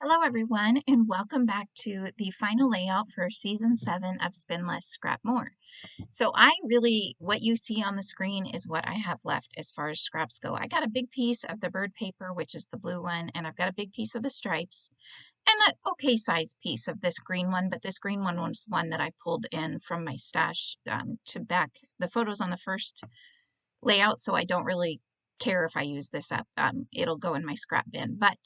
Hello everyone, and welcome back to the final layout for Season 7 of Spin Less, Scrap More. So what you see on the screen is what I have left as far as scraps go. I got a big piece of the bird paper, which is the blue one, and I've got a big piece of the stripes, and an okay sized piece of this green one, but this green one was one that I pulled in from my stash to back the photos on the first layout, so I don't really care if I use this up. It'll go in my scrap bin, but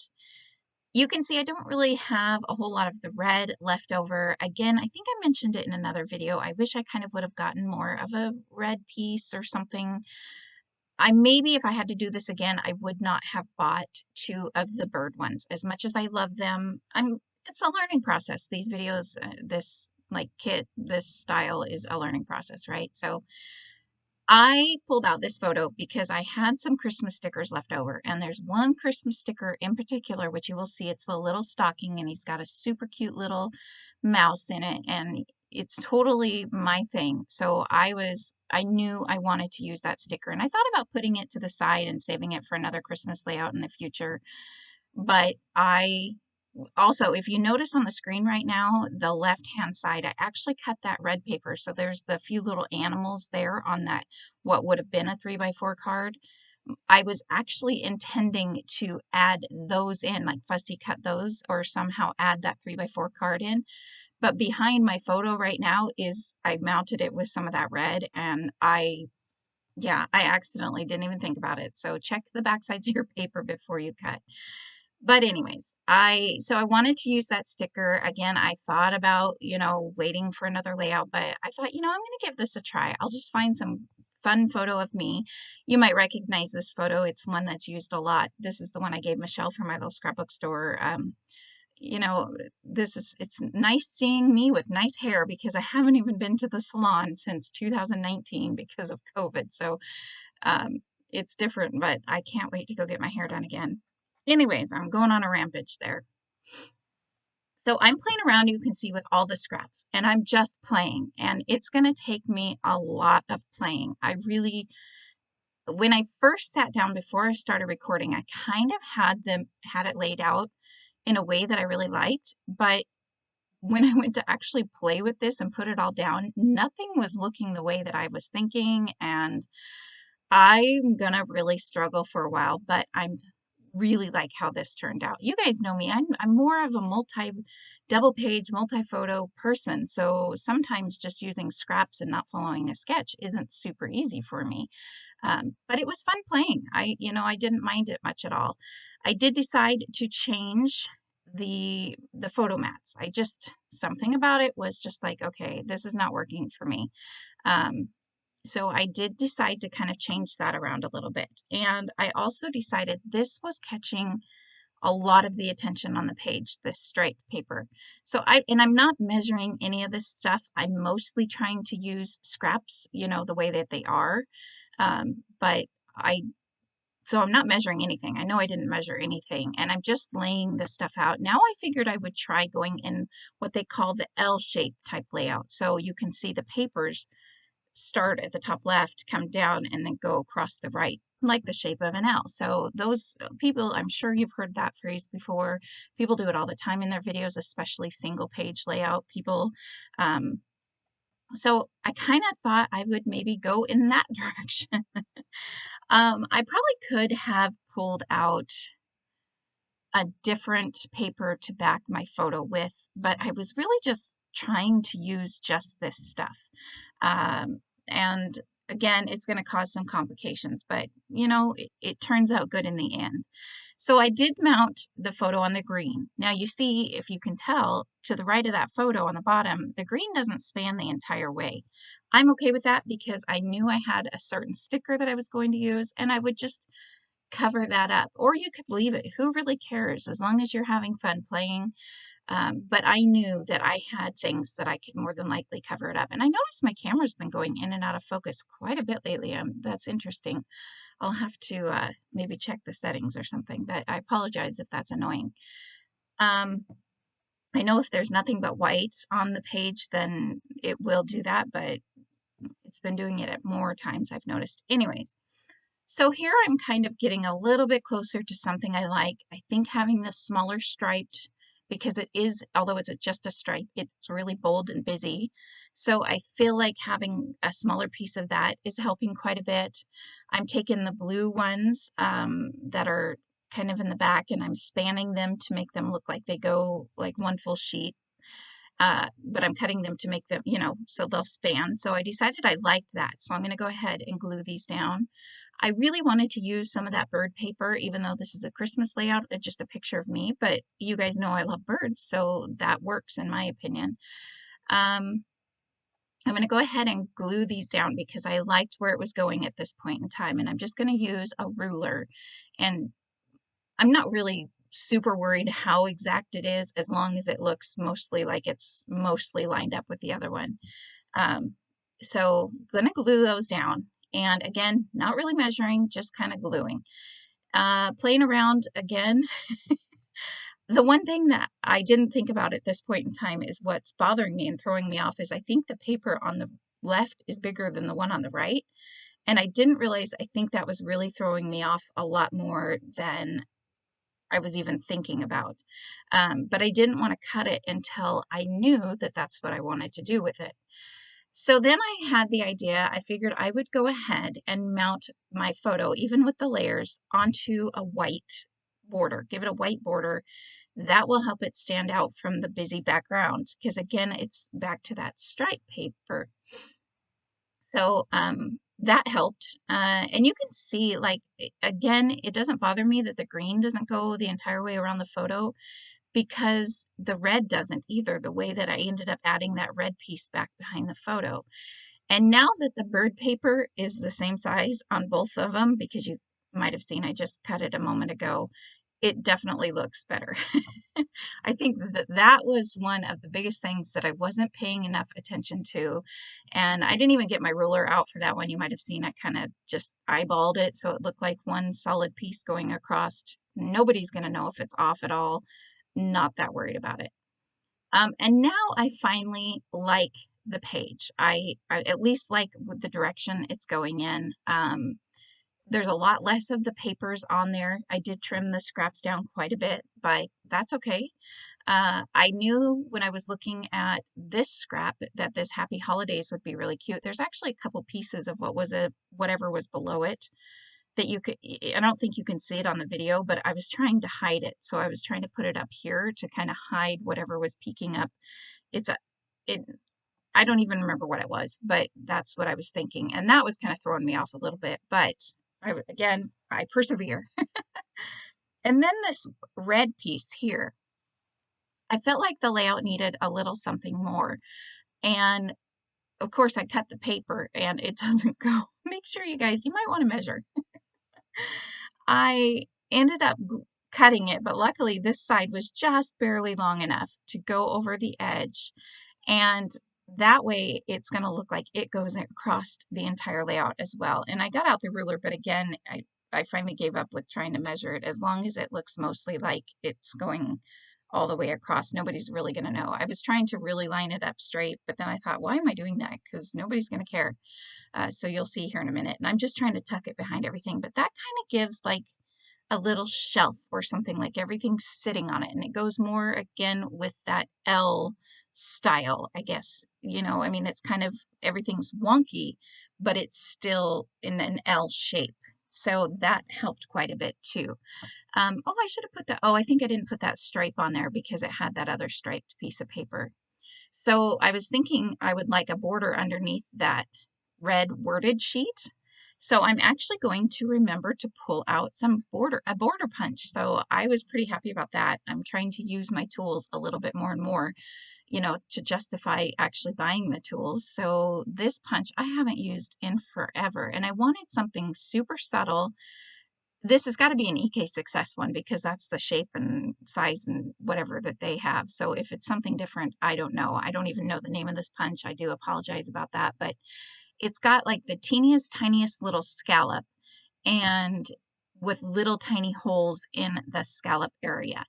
you can see I don't really have a whole lot of the red left over. Again, I think I mentioned it in another video. I wish I kind of would have gotten more of a red piece or something. Maybe if I had to do this again, I would not have bought two of the bird ones. As much as I love them, it's a learning process. These videos, this style is a learning process, right? So I pulled out this photo because I had some Christmas stickers left over, and there's one Christmas sticker in particular, which you will see. It's the little stocking, and he's got a super cute little mouse in it, and it's totally my thing. So I knew I wanted to use that sticker, and I thought about putting it to the side and saving it for another Christmas layout in the future. But also, if you notice on the screen right now, the left-hand side, I actually cut that red paper. So there's the few little animals there on that, what would have been a 3x4 card. I was actually intending to add those in, like fussy cut those or somehow add that 3x4 card in. But behind my photo right now I mounted it with some of that red, and yeah, I accidentally didn't even think about it. So check the back sides of your paper before you cut. But anyways, so I wanted to use that sticker. Again, I thought about, waiting for another layout, but I thought, I'm going to give this a try. I'll just find some fun photo of me. You might recognize this photo. It's one that's used a lot. This is the one I gave Michelle from my little scrapbook store. You know, it's nice seeing me with nice hair because I haven't even been to the salon since 2019 because of COVID. So it's different, but I can't wait to go get my hair done again. Anyways, I'm going on a rampage there. So I'm playing around, you can see, with all the scraps, and I'm just playing, and it's going to take me a lot of playing. When I first sat down before I started recording, I kind of had it laid out in a way that I really liked, but when I went to actually play with this and put it all down, nothing was looking the way that I was thinking, and I'm gonna really struggle for a while, but I'm really like how this turned out. You guys know me. I'm more of a double page, multi-photo person. So sometimes just using scraps and not following a sketch isn't super easy for me. But it was fun playing. I didn't mind it much at all. I did decide to change the photo mats. Something about it was just like, okay, this is not working for me. So I did decide to kind of change that around a little bit. And I also decided this was catching a lot of the attention on the page, this striped paper. I'm not measuring any of this stuff. I'm mostly trying to use scraps, the way that they are. But so I'm not measuring anything. I know I didn't measure anything, and I'm just laying this stuff out. Now I figured I would try going in what they call the L-shaped type layout. So you can see the papers start at the top left, come down, and then go across the right, like the shape of an L. So those people, I'm sure you've heard that phrase before. People do it all the time in their videos, especially single page layout people. So I kind of thought I would maybe go in that direction. I probably could have pulled out a different paper to back my photo with, but I was really just trying to use just this stuff. And again, it's going to cause some complications, but it turns out good in the end. So I did mount the photo on the green. Now you see, if you can tell, to the right of that photo on the bottom, the green doesn't span the entire way. I'm okay with that because I knew I had a certain sticker that I was going to use, and I would just cover that up. Or you could leave it. Who really cares? As long as you're having fun playing. But I knew that I had things that I could more than likely cover it up. And I noticed my camera's been going in and out of focus quite a bit lately. That's interesting. I'll have to maybe check the settings or something, but I apologize if that's annoying. I know if there's nothing but white on the page, then it will do that, but it's been doing it at more times, I've noticed. Anyways, so here I'm kind of getting a little bit closer to something I like. I think having the smaller striped because it is, although it's just a stripe, it's really bold and busy. So I feel like having a smaller piece of that is helping quite a bit. I'm taking the blue ones that are kind of in the back, and I'm spanning them to make them look like they go like one full sheet. But I'm cutting them to make them, so they'll span. So I decided I liked that. So I'm going to go ahead and glue these down. I really wanted to use some of that bird paper, even though this is a Christmas layout, just a picture of me, but you guys know I love birds, so that works in my opinion. I'm going to go ahead and glue these down because I liked where it was going at this point in time, and I'm just going to use a ruler, and I'm not really super worried how exact it is as long as it looks mostly like it's mostly lined up with the other one. So I'm going to glue those down. And again, not really measuring, just kind of gluing. Playing around again. The one thing that I didn't think about at this point in time is what's bothering me and throwing me off is I think the paper on the left is bigger than the one on the right. And I didn't realize, I think that was really throwing me off a lot more than I was even thinking about. But I didn't want to cut it until I knew that that's what I wanted to do with it. So then I had the idea, I figured I would go ahead and mount my photo, even with the layers, onto a white border. Give it a white border. That will help it stand out from the busy background, because again, it's back to that stripe paper. So that helped. And you can see, like, again, it doesn't bother me that the green doesn't go the entire way around the photo, because the red doesn't either, the way that I ended up adding that red piece back behind the photo. And now that the bird paper is the same size on both of them, because you might have seen I just cut it a moment ago, it definitely looks better. I think that that was one of the biggest things that I wasn't paying enough attention to. And I didn't even get my ruler out for that one. You might have seen I kind of just eyeballed it so it looked like one solid piece going across. Nobody's going to know if it's off at all. Not that worried about it. And now I finally like the page. I at least like the direction it's going in. There's a lot less of the papers on there. I did trim the scraps down quite a bit, but that's okay. I knew when I was looking at this scrap that this Happy Holidays would be really cute. There's actually a couple pieces of whatever was below it that you could, I don't think you can see it on the video, but I was trying to hide it. So I was trying to put it up here to kind of hide whatever was peeking up. I don't even remember what it was, but that's what I was thinking. And that was kind of throwing me off a little bit, but again, I persevere. And then this red piece here, I felt like the layout needed a little something more. And of course I cut the paper and it doesn't go. Make sure you might want to measure. I ended up cutting it, but luckily this side was just barely long enough to go over the edge. And that way it's going to look like it goes across the entire layout as well. And I got out the ruler, but again, I finally gave up with trying to measure it. As long as it looks mostly like it's going all the way across, nobody's really going to know. I was trying to really line it up straight, but then I thought, why am I doing that? Because nobody's going to care. So you'll see here in a minute. And I'm just trying to tuck it behind everything, but that kind of gives like a little shelf or something, like everything's sitting on it. And it goes more again with that L style, I guess. I mean, it's kind of, everything's wonky, but it's still in an L shape. So that helped quite a bit too. I should have put that. I think I didn't put that stripe on there because it had that other striped piece of paper. So I was thinking I would like a border underneath that red worded sheet. So I'm actually going to remember to pull out a border punch. So I was pretty happy about that. I'm trying to use my tools a little bit more and more, to justify actually buying the tools. So this punch I haven't used in forever, and I wanted something super subtle. This has got to be an EK Success one because that's the shape and size and whatever that they have. So if it's something different, I don't know. I don't even know the name of this punch. I do apologize about that, but it's got like the teeniest, tiniest little scallop and with little tiny holes in the scallop area.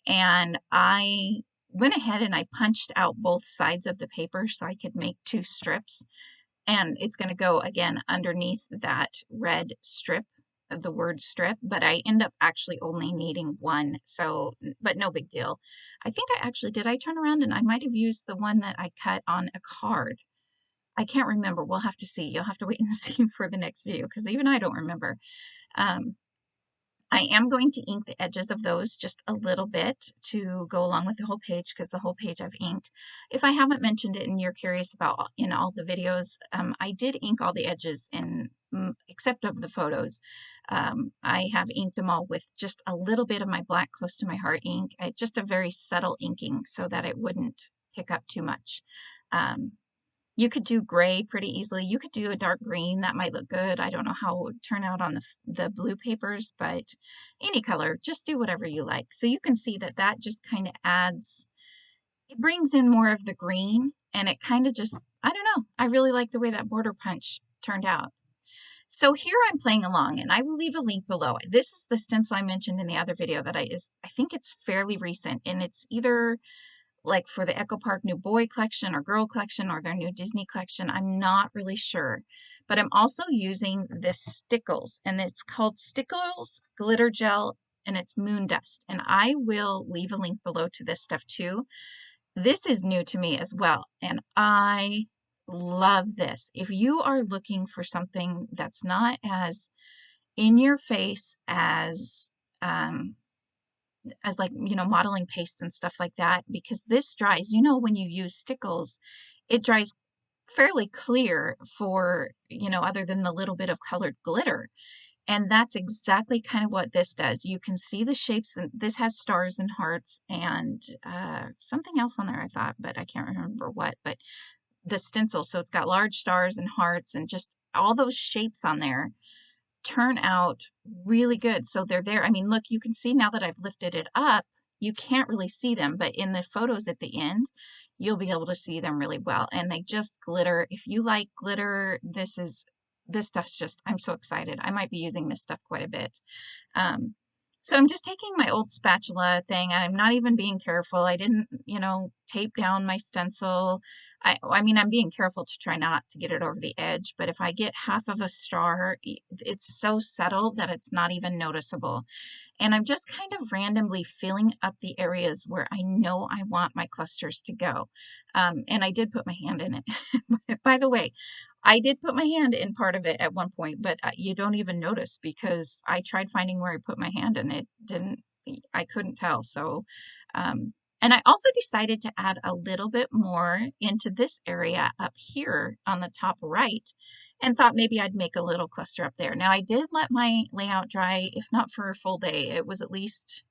And I went ahead and I punched out both sides of the paper so I could make 2 strips. And it's going to go again underneath that red strip the word strip, but I end up actually only needing one. So, but no big deal. I think I actually, did I turn around and I might have used the one that I cut on a card. I can't remember. We'll have to see. You'll have to wait and see for the next video because even I don't remember. Um, I am going to ink the edges of those just a little bit to go along with the whole page because the whole page I've inked. If I haven't mentioned it and you're curious about in all the videos, I did ink all the edges in except of the photos. I have inked them all with just a little bit of my black close to my heart ink, just a very subtle inking so that it wouldn't pick up too much. You could do gray pretty easily. You could do a dark green. That might look good. I don't know how it would turn out on the blue papers, but any color, just do whatever you like. So you can see that that just kind of adds, it brings in more of the green, and it kind of just, I don't know. I really like the way that border punch turned out. So here I'm playing along, and I will leave a link below. This is the stencil I mentioned in the other video that I think it's fairly recent, and it's either like for the Echo Park New Boy collection or Girl collection or their new Disney collection. I'm not really sure. But I'm also using this Stickles, and it's called Stickles Glitter Gel, and it's Moon Dust. And I will leave a link below to this stuff too. This is new to me as well, and I love this. If you are looking for something that's not as in your face as like, you know, modeling paste and stuff like that, because this dries, you know, when you use Stickles, it dries fairly clear for, you know, other than the little bit of colored glitter. And that's exactly kind of what this does. You can see the shapes, and this has stars and hearts and something else on there I thought, but I can't remember what, but the stencil. So it's got large stars and hearts and just all those shapes on there turn out really good. So they're there. I mean, look, you can see now that I've lifted it up, you can't really see them, but in the photos at the end, you'll be able to see them really well. And they just glitter. If you like glitter, this stuff's just, I'm so excited. I might be using this stuff quite a bit. So I'm just taking my old spatula thing. I'm not even being careful. I didn't, you know, tape down my stencil. I mean, I'm being careful to try not to get it over the edge, but if I get half of a star, it's so subtle that it's not even noticeable. And I'm just kind of randomly filling up the areas where I know I want my clusters to go. And I did put my hand in it. By the way, I did put my hand in part of it at one point, but you don't even notice because I tried finding where I put my hand and it didn't, I couldn't tell. So, and I also decided to add a little bit more into this area up here on the top right and thought maybe I'd make a little cluster up there. Now I did let my layout dry, if not for a full day, it was at least,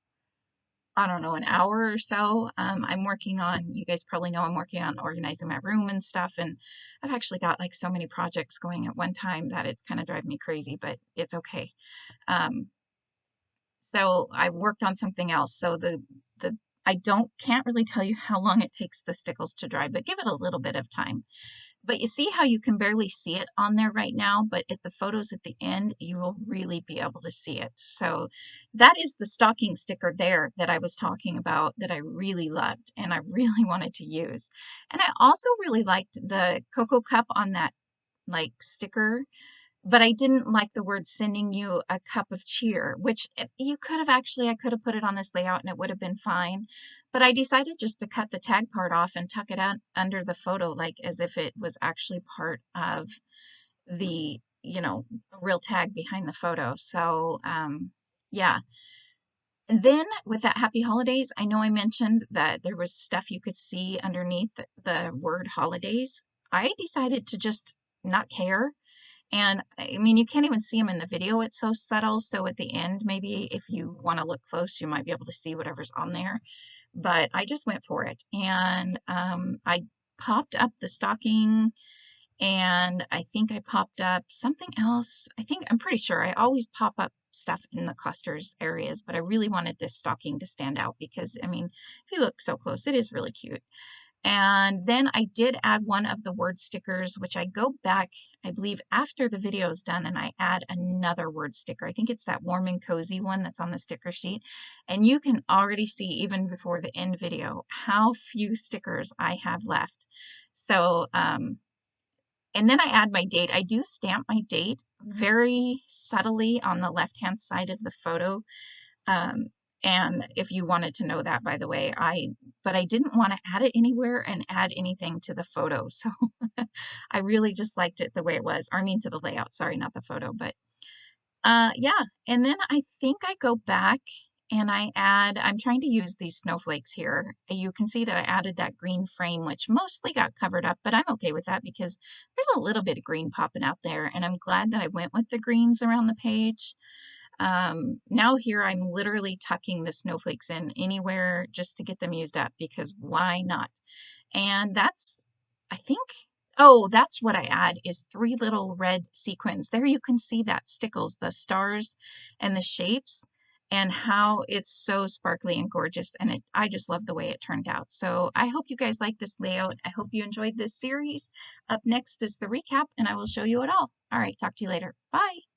I don't know, an hour or so. I'm working on, you guys probably know I'm working on organizing my room and stuff, and I've actually got like so many projects going at one time that it's kind of driving me crazy, but it's okay. So I've worked on something else. So I can't really tell you how long it takes the Stickles to dry, but give it a little bit of time. But you see how you can barely see it on there right now, but at the photos at the end, you will really be able to see it. So that is the stocking sticker there that I was talking about that I really loved and I really wanted to use. And I also really liked the Cocoa Cup on that like sticker, but I didn't like the word sending you a cup of cheer, which you could have actually, I could have put it on this layout and it would have been fine. But I decided just to cut the tag part off and tuck it out under the photo, like as if it was actually part of the, you know, real tag behind the photo. So, yeah. And then with that happy holidays, I know I mentioned that there was stuff you could see underneath the word holidays. I decided to just not care. And I mean, you can't even see them in the video. It's so subtle. So at the end, maybe if you want to look close, you might be able to see whatever's on there. But I just went for it. And I popped up the stocking, and I think I popped up something else. I'm pretty sure I always pop up stuff in the clusters areas, but I really wanted this stocking to stand out because, I mean, if you look so close, it is really cute. And then I did add one of the word stickers, which I go back, I believe, after the video is done, and I add another word sticker. I think it's that warm and cozy one that's on the sticker sheet. And you can already see, even before the end video, how few stickers I have left. So And then I add my date. I do stamp my date very subtly on the left-hand side of the photo. Um, and if you wanted to know that, by the way, but I didn't want to add it anywhere and add anything to the photo. So I really just liked it the way it was, or I mean to the layout, sorry, not the photo, but yeah. And then I think I go back and I'm trying to use these snowflakes here. You can see that I added that green frame, which mostly got covered up, but I'm okay with that because there's a little bit of green popping out there, and I'm glad that I went with the greens around the page. Now here I'm literally tucking the snowflakes in anywhere just to get them used up because why not? And that's, I think, oh, that's what I add is 3 little red sequins. There you can see that Stickles, the stars and the shapes and how it's so sparkly and gorgeous. And I just love the way it turned out. So I hope you guys like this layout. I hope you enjoyed this series. Up next is the recap and I will show you it all. All right, talk to you later. Bye.